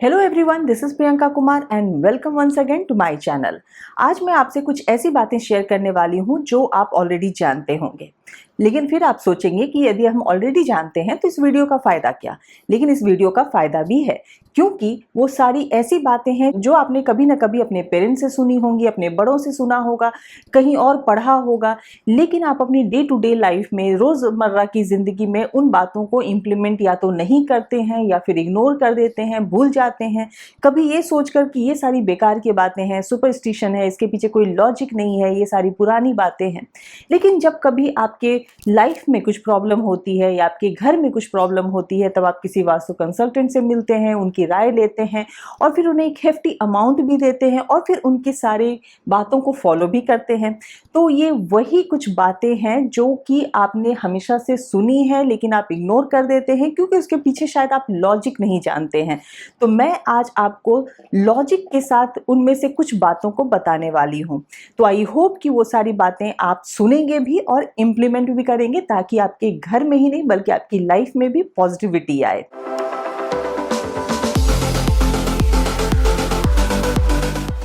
Hello everyone, this is Priyanka Kumar and welcome once again to my channel. आज मैं आपसे कुछ ऐसी बातें शेयर करने वाली हूं जो आप ऑलरेडी जानते होंगे, लेकिन फिर आप सोचेंगे कि यदि हम ऑलरेडी जानते हैं तो इस वीडियो का फायदा क्या। लेकिन इस वीडियो का फायदा भी है, क्योंकि वो सारी ऐसी बातें हैं जो आपने कभी ना कभी अपने पेरेंट्स से सुनी होंगी, अपने बड़ों से सुना होगा, कहीं और पढ़ा होगा, लेकिन आप अपनी डे टू डे लाइफ में, रोजमर्रा की जिंदगी में उन बातों को इम्प्लीमेंट या तो नहीं करते हैं या फिर इग्नोर कर देते हैं, भूल जाते हैं। कभी ये सोचकर कि ये सारी बेकार की बातें हैं, सुपरस्टिशन है, इसके पीछे कोई लॉजिक नहीं है, ये सारी पुरानी बातें हैं। लेकिन जब कभी आपके लाइफ में कुछ प्रॉब्लम होती है या आपके घर में कुछ प्रॉब्लम होती है, तब आप किसी वास्तु कंसल्टेंट से मिलते हैं, उनकी राय लेते हैं और फिर उन्हें एक हेफ्टी अमाउंट भी देते हैं और फिर उनकी सारी बातों को फॉलो भी करते हैं। तो ये वही कुछ बातें हैं जो कि आपने हमेशा से सुनी है, लेकिन आप इग्नोर कर देते हैं क्योंकि उसके पीछे शायद आप लॉजिक नहीं जानते हैं। तो मैं आज आपको लॉजिक के साथ उनमें से कुछ बातों को बताने वाली हूँ। तो आई होप कि वो सारी बातें आप सुनेंगे भी और इम्प्लीमेंट भी करेंगे, ताकि आपके घर में ही नहीं बल्कि आपकी लाइफ में भी पॉजिटिविटी आए।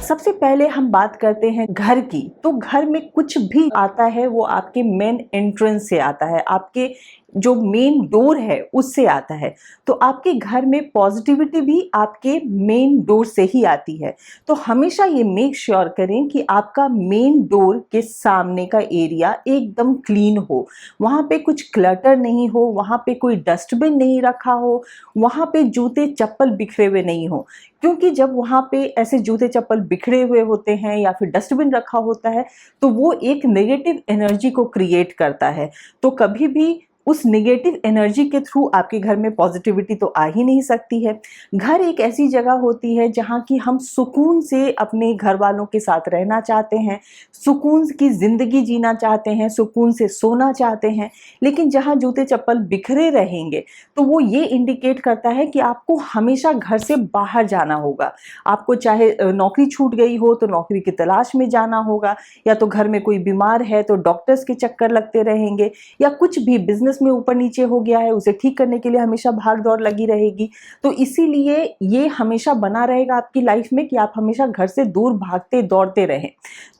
सबसे पहले हम बात करते हैं घर की। तो घर में कुछ भी आता है वो आपके मेन एंट्रेंस से आता है, आपके जो मेन डोर है उससे आता है। तो आपके घर में पॉजिटिविटी भी आपके मेन डोर से ही आती है। तो हमेशा ये मेक श्योर करें कि आपका मेन डोर के सामने का एरिया एकदम क्लीन हो, वहाँ पे कुछ क्लटर नहीं हो, वहाँ पे कोई डस्टबिन नहीं रखा हो, वहाँ पे जूते चप्पल बिखरे हुए नहीं हो। क्योंकि जब वहाँ पे ऐसे जूते चप्पल बिखरे हुए होते हैं या फिर डस्टबिन रखा होता है तो वो एक नेगेटिव एनर्जी को क्रिएट करता है। तो कभी भी उस नेगेटिव एनर्जी के थ्रू आपके घर में पॉजिटिविटी तो आ ही नहीं सकती है। घर एक ऐसी जगह होती है जहाँ की हम सुकून से अपने घर वालों के साथ रहना चाहते हैं, सुकून की जिंदगी जीना चाहते हैं, सुकून से सोना चाहते हैं। लेकिन जहाँ जूते चप्पल बिखरे रहेंगे तो वो ये इंडिकेट करता है कि आपको हमेशा घर से बाहर जाना होगा। आपको चाहे नौकरी छूट गई हो तो नौकरी की तलाश में जाना होगा, या तो घर में कोई बीमार है तो डॉक्टर्स के चक्कर लगते रहेंगे, या कुछ भी बिजनेस में ऊपर नीचे हो गया है उसे ठीक करने के लिए हमेशा भाग दौड़ लगी रहेगी। तो इसीलिए ये हमेशा बना रहेगा आपकी लाइफ में कि आप हमेशा घर से दूर भागते दौड़ते रहें।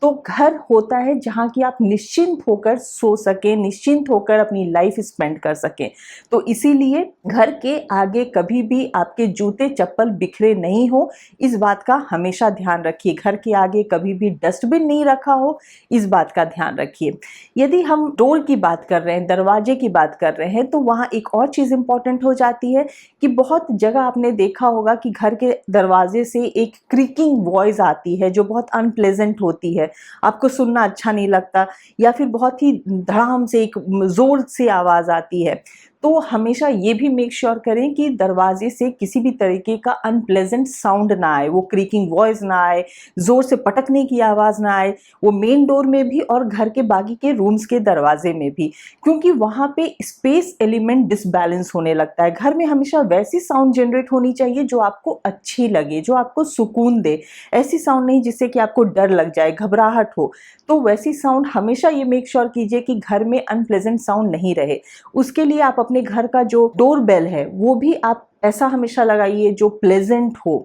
तो घर होता है जहां कि आप निश्चिंत होकर सो सके, निश्चिंत होकर अपनी लाइफ स्पेंड कर सके। तो इसीलिए घर के आगे कभी भी आपके जूते चप्पल बिखरे नहीं हो, इस बात का हमेशा ध्यान रखिए। घर के आगे कभी भी डस्टबिन नहीं रखा हो, इस बात का ध्यान रखिए। यदि हम डोर की बात कर रहे हैं, दरवाजे की बात कर रहे हैं, तो वहाँ एक और चीज़ इंपॉर्टेंट हो जाती है कि बहुत जगह आपने देखा होगा कि घर के दरवाजे से एक क्रीकिंग वॉइस आती है जो बहुत अनप्लेजेंट होती है, आपको सुनना अच्छा नहीं लगता, या फिर बहुत ही धड़ाम से एक जोर से आवाज़ आती है। तो हमेशा ये भी मेक श्योर करें कि दरवाजे से किसी भी तरीके का अनप्लेजेंट साउंड ना आए, वो क्रीकिंग वॉइस ना आए, जोर से पटकने की आवाज़ ना आए, वो मेन डोर में भी और घर के बाकी के रूम्स के दरवाजे में भी, क्योंकि वहाँ पे स्पेस एलिमेंट डिसबैलेंस होने लगता है। घर में हमेशा वैसी साउंड जनरेट होनी चाहिए जो आपको अच्छी लगे, जो आपको सुकून दे। ऐसी साउंड नहीं जिससे कि आपको डर लग जाए, घबराहट हो। तो वैसी साउंड हमेशा ये मेक श्योर कीजिए कि घर में अनप्लेजेंट साउंड नहीं रहे। उसके लिए आप अपने घर का जो डोर बेल है वो भी आप ऐसा हमेशा लगाइए जो प्लेजेंट हो।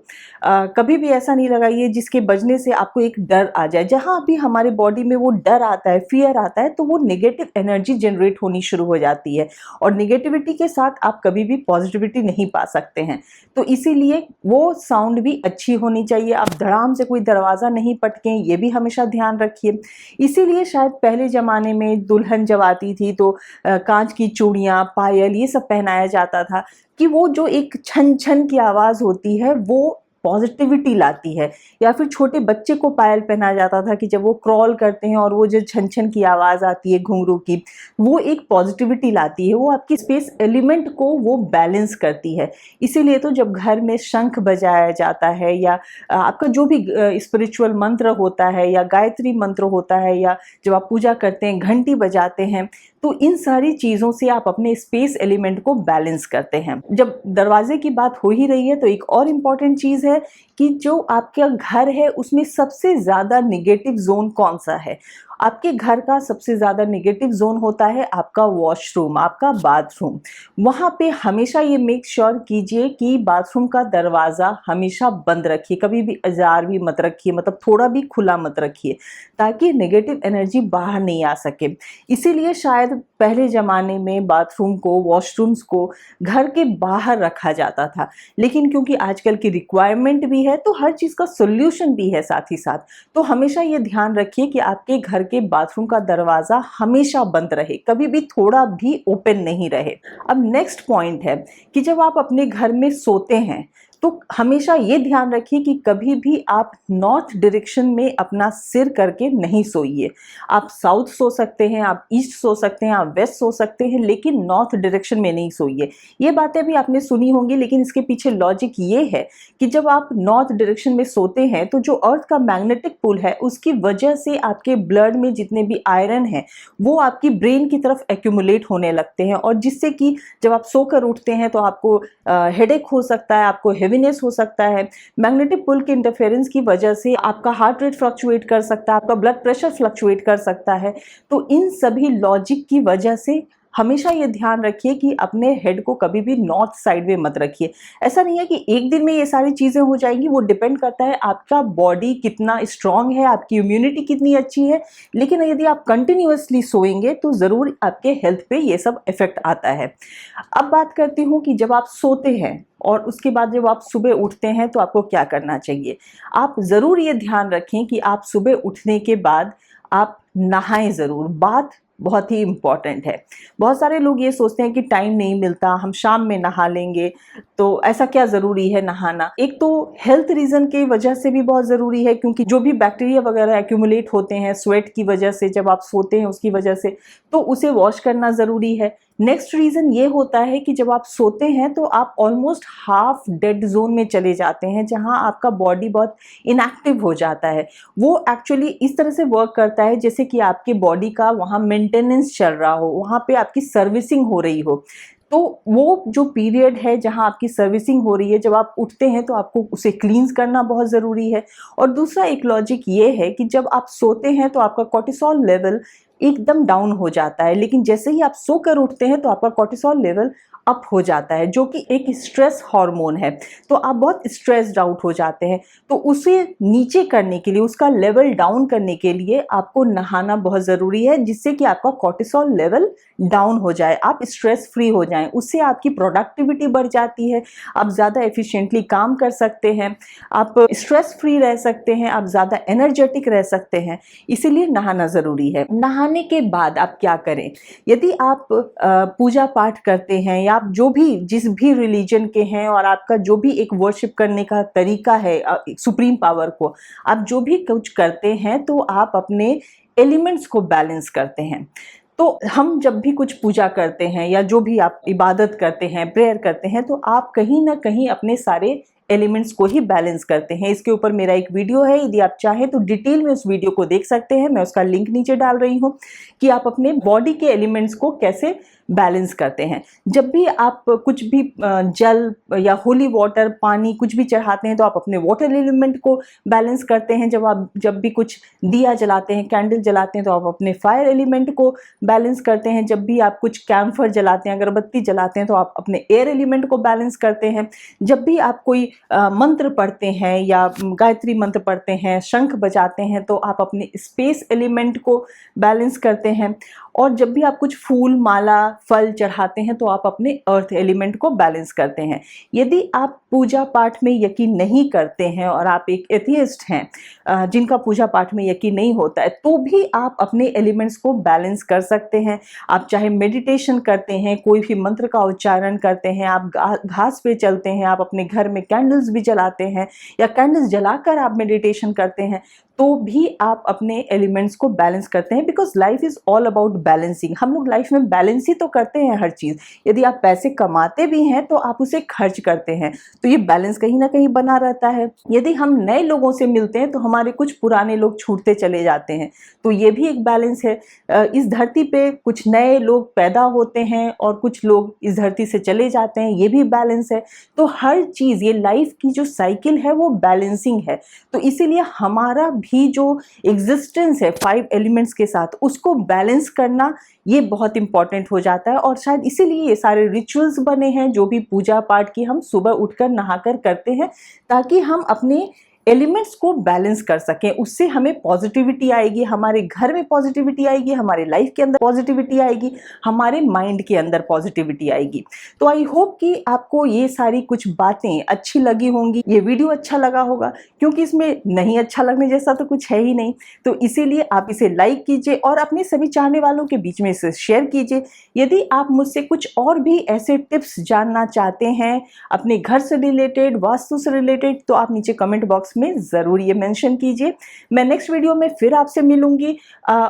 कभी भी ऐसा नहीं लगाइए जिसके बजने से आपको एक डर आ जाए। जहाँ भी हमारे बॉडी में वो डर आता है, फियर आता है, तो वो नेगेटिव एनर्जी जनरेट होनी शुरू हो जाती है और नेगेटिविटी के साथ आप कभी भी पॉजिटिविटी नहीं पा सकते हैं। तो इसीलिए वो साउंड भी अच्छी होनी चाहिए। आप धड़ाम से कोई दरवाज़ा नहीं पटकें, ये भी हमेशा ध्यान रखिए। इसीलिए शायद पहले ज़माने में दुल्हन जब आती थी तो कांच की चूड़ियाँ, पायल, ये सब पहनाया जाता था कि वो जो एक छन छन की आवाज़ होती है वो पॉजिटिविटी लाती है। या फिर छोटे बच्चे को पायल पहनाया जाता था कि जब वो क्रॉल करते हैं और वो जो छन छन की आवाज़ आती है घुंघरू की, वो एक पॉजिटिविटी लाती है, वो आपकी स्पेस एलिमेंट को वो बैलेंस करती है। इसीलिए तो जब घर में शंख बजाया जाता है या आपका जो भी स्पिरिचुअल मंत्र होता है या गायत्री मंत्र होता है, या जब आप पूजा करते हैं घंटी बजाते हैं, तो इन सारी चीज़ों से आप अपने स्पेस एलिमेंट को बैलेंस करते हैं। जब दरवाजे की बात हो ही रही है तो एक और इम्पॉर्टेंट चीज़ है कि जो आपका घर है उसमें सबसे ज़्यादा नेगेटिव जोन कौन सा है। आपके घर का सबसे ज़्यादा नेगेटिव जोन होता है आपका वॉशरूम, आपका बाथरूम। वहाँ पे हमेशा ये मेक श्योर कीजिए कि बाथरूम का दरवाज़ा हमेशा बंद रखिए, कभी भी अजार भी मत रखिए, मतलब थोड़ा भी खुला मत रखिए, ताकि नेगेटिव एनर्जी बाहर नहीं आ सके। इसीलिए शायद पहले ज़माने में बाथरूम को, वॉशरूम्स को घर के बाहर रखा जाता था, लेकिन क्योंकि आजकल की रिक्वायरमेंट भी है तो हर चीज़ का सोल्यूशन भी है साथ ही साथ। तो हमेशा ये ध्यान रखिए कि आपके घर के बाथरूम का दरवाज़ा हमेशा बंद रहे, कभी भी थोड़ा भी ओपन नहीं रहे। अब नेक्स्ट पॉइंट है कि जब आप अपने घर में सोते हैं तो हमेशा ये ध्यान रखिए कि कभी भी आप नॉर्थ डायरेक्शन में अपना सिर करके नहीं सोइए। आप साउथ सो सकते हैं, आप ईस्ट सो सकते हैं, आप वेस्ट सो सकते हैं, लेकिन नॉर्थ डायरेक्शन में नहीं सोइए। ये बातें भी आपने सुनी होंगी, लेकिन इसके पीछे लॉजिक ये है कि जब आप नॉर्थ डायरेक्शन में सोते हैं तो जो अर्थ का मैग्नेटिक पुल है उसकी वजह से आपके ब्लड में जितने भी आयरन है वो आपकी ब्रेन की तरफ एक्यूमुलेट होने लगते हैं, और जिससे कि जब आप सोकर उठते हैं तो आपको हेडेक हो सकता है, आपको हेवीनेस हो सकता है। मैग्नेटिक पुल के इंटरफेरेंस की वजह से आपका हार्ट रेट फ्लक्चुएट कर सकता है, आपका ब्लड प्रेशर फ्लक्चुएट कर सकता है। तो इन सभी लॉजिक की वजह से हमेशा ये ध्यान रखिए कि अपने हेड को कभी भी नॉर्थ साइड में मत रखिए। ऐसा नहीं है कि एक दिन में ये सारी चीज़ें हो जाएंगी, वो डिपेंड करता है आपका बॉडी कितना स्ट्रांग है, आपकी इम्यूनिटी कितनी अच्छी है। लेकिन यदि आप कंटिन्यूअसली सोएंगे तो ज़रूर आपके हेल्थ पे ये सब इफेक्ट आता है। अब बात करती हूँ कि जब आप सोते हैं और उसके बाद जब आप सुबह उठते हैं तो आपको क्या करना चाहिए। आप ज़रूर ये ध्यान रखें कि आप सुबह उठने के बाद आप नहाएं ज़रूर। बात बहुत ही इम्पॉर्टेंट है। बहुत सारे लोग ये सोचते हैं कि टाइम नहीं मिलता, हम शाम में नहा लेंगे, तो ऐसा क्या ज़रूरी है नहाना। एक तो हेल्थ रीज़न की वजह से भी बहुत ज़रूरी है, क्योंकि जो भी बैक्टीरिया वगैरह एक्यूमुलेट होते हैं स्वेट की वजह से, जब आप सोते हैं उसकी वजह से, तो उसे वॉश करना ज़रूरी है। नेक्स्ट रीज़न ये होता है कि जब आप सोते हैं तो आप ऑलमोस्ट हाफ डेड जोन में चले जाते हैं, जहां आपका बॉडी बहुत इनएक्टिव हो जाता है। वो एक्चुअली इस तरह से वर्क करता है जैसे कि आपके बॉडी का वहाँ मेंटेनेंस चल रहा हो, वहाँ पे आपकी सर्विसिंग हो रही हो। तो वो जो पीरियड है जहां आपकी सर्विसिंग हो रही है, जब आप उठते हैं तो आपको उसे क्लींस करना बहुत ज़रूरी है। और दूसरा एक लॉजिक ये है कि जब आप सोते हैं तो आपका कोर्टिसोल लेवल एकदम डाउन हो जाता है, लेकिन जैसे ही आप सोकर उठते हैं तो आपका कोर्टिसोल लेवल अप हो जाता है, जो कि एक स्ट्रेस हार्मोन है। तो आप बहुत स्ट्रेस्ड आउट हो जाते हैं, तो उसे नीचे करने के लिए, उसका लेवल डाउन करने के लिए आपको नहाना बहुत ज़रूरी है, जिससे कि आपका कोर्टिसोल लेवल डाउन हो जाए, आप स्ट्रेस फ्री हो जाएं। उससे आपकी प्रोडक्टिविटी बढ़ जाती है, आप ज़्यादा एफिशिएंटली काम कर सकते हैं, आप स्ट्रेस फ्री रह सकते हैं, आप ज़्यादा एनर्जेटिक रह सकते हैं। इसीलिए नहाना ज़रूरी है। नहाने के बाद आप क्या करें। यदि आप पूजा पाठ करते हैं, या आप जो भी जिस भी रिलीजन के हैं, और आपका जो भी एक वर्शिप करने का तरीका है सुप्रीम पावर को, आप जो भी कुछ करते हैं तो आप अपने एलिमेंट्स को बैलेंस करते हैं। तो हम जब भी कुछ पूजा करते हैं या जो भी आप इबादत करते हैं, प्रेयर करते हैं, तो आप कहीं ना कहीं अपने सारे एलिमेंट्स को ही बैलेंस करते हैं। इसके ऊपर मेरा एक वीडियो है, यदि आप चाहें तो डिटेल में उस वीडियो को देख सकते हैं, मैं उसका लिंक नीचे डाल रही हूँ, कि आप अपने बॉडी के एलिमेंट्स को कैसे बैलेंस करते हैं। जब भी आप कुछ भी जल या होली वाटर, पानी कुछ भी चढ़ाते हैं तो आप अपने वाटर एलिमेंट को बैलेंस करते हैं। जब भी कुछ दिया जलाते हैं, कैंडल जलाते हैं, तो आप अपने फायर एलिमेंट को बैलेंस करते हैं। जब भी आप कुछ कैम्फर जलाते हैं, अगरबत्ती जलाते हैं, तो आप अपने एयर एलिमेंट को बैलेंस करते हैं। जब भी आप कोई मंत्र पढ़ते हैं या गायत्री मंत्र पढ़ते हैं, शंख बजाते हैं, तो आप अपने स्पेस एलिमेंट को बैलेंस करते हैं। और जब भी आप कुछ फूल, माला, फल चढ़ाते हैं, तो आप अपने अर्थ एलिमेंट को बैलेंस करते हैं। यदि आप पूजा पाठ में यकीन नहीं करते हैं और आप एक एथियस्ट हैं, जिनका पूजा पाठ में यकीन नहीं होता है, तो भी आप अपने एलिमेंट्स को बैलेंस कर सकते हैं। आप चाहे मेडिटेशन करते हैं, कोई भी मंत्र का उच्चारण करते हैं, आप घास पे चलते हैं, आप अपने घर में कैंडल्स भी जलाते हैं, या कैंडल्स जलाकर आप मेडिटेशन करते हैं, तो भी आप अपने एलिमेंट्स को बैलेंस करते हैं। Because life is all about balancing. हम लोग लाइफ में बैलेंस ही तो करते हैं हर चीज़। यदि आप पैसे कमाते भी हैं तो आप उसे खर्च करते हैं, तो ये बैलेंस कहीं ना कहीं बना रहता है। यदि हम नए लोगों से मिलते हैं तो हमारे कुछ पुराने लोग छूटते चले जाते हैं, तो ये भी एक बैलेंस है। इस धरती पे कुछ नए लोग पैदा होते हैं और कुछ लोग इस धरती से चले जाते हैं, ये भी बैलेंस है। तो हर चीज़, ये लाइफ की जो साइकिल है वो बैलेंसिंग है। तो इसीलिए हमारा भी जो एग्जिस्टेंस है 5 एलिमेंट्स के साथ, उसको बैलेंस करना ये बहुत इंपॉर्टेंट हो जाता है। और शायद इसीलिए ये सारे रिचुअल्स बने हैं, जो भी पूजा पाठ की हम सुबह उठकर नहाकर करते हैं, ताकि हम अपने एलिमेंट्स को बैलेंस कर सकें। उससे हमें पॉजिटिविटी आएगी, हमारे घर में पॉजिटिविटी आएगी, हमारे लाइफ के अंदर पॉजिटिविटी आएगी, हमारे माइंड के अंदर पॉजिटिविटी आएगी। तो आई होप कि आपको ये सारी कुछ बातें अच्छी लगी होंगी, ये वीडियो अच्छा लगा होगा, क्योंकि इसमें नहीं अच्छा लगने जैसा तो कुछ है ही नहीं। तो इसीलिए आप इसे लाइक कीजिए और अपने सभी चाहने वालों के बीच में इसे शेयर कीजिए। यदि आप मुझसे कुछ और भी ऐसे टिप्स जानना चाहते हैं अपने घर से रिलेटेड, वास्तु से रिलेटेड, तो आप नीचे कमेंट बॉक्स में ज़रूर ये मेंशन कीजिए। मैं नेक्स्ट वीडियो में फिर आपसे मिलूंगी।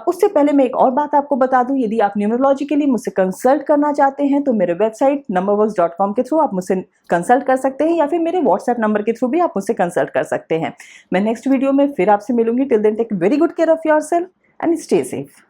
उससे पहले मैं एक और बात आपको बता दूं, यदि आप न्यूमरोलॉजी के लिए मुझसे कंसल्ट करना चाहते हैं तो मेरे वेबसाइट numberworks.com के थ्रू आप मुझसे कंसल्ट कर सकते हैं, या फिर मेरे व्हाट्सएप नंबर के थ्रू भी आप मुझसे कंसल्ट कर सकते हैं। मैं नेक्स्ट वीडियो में फिर आपसे मिलूंगी। Till then take very good care of yourself and stay safe.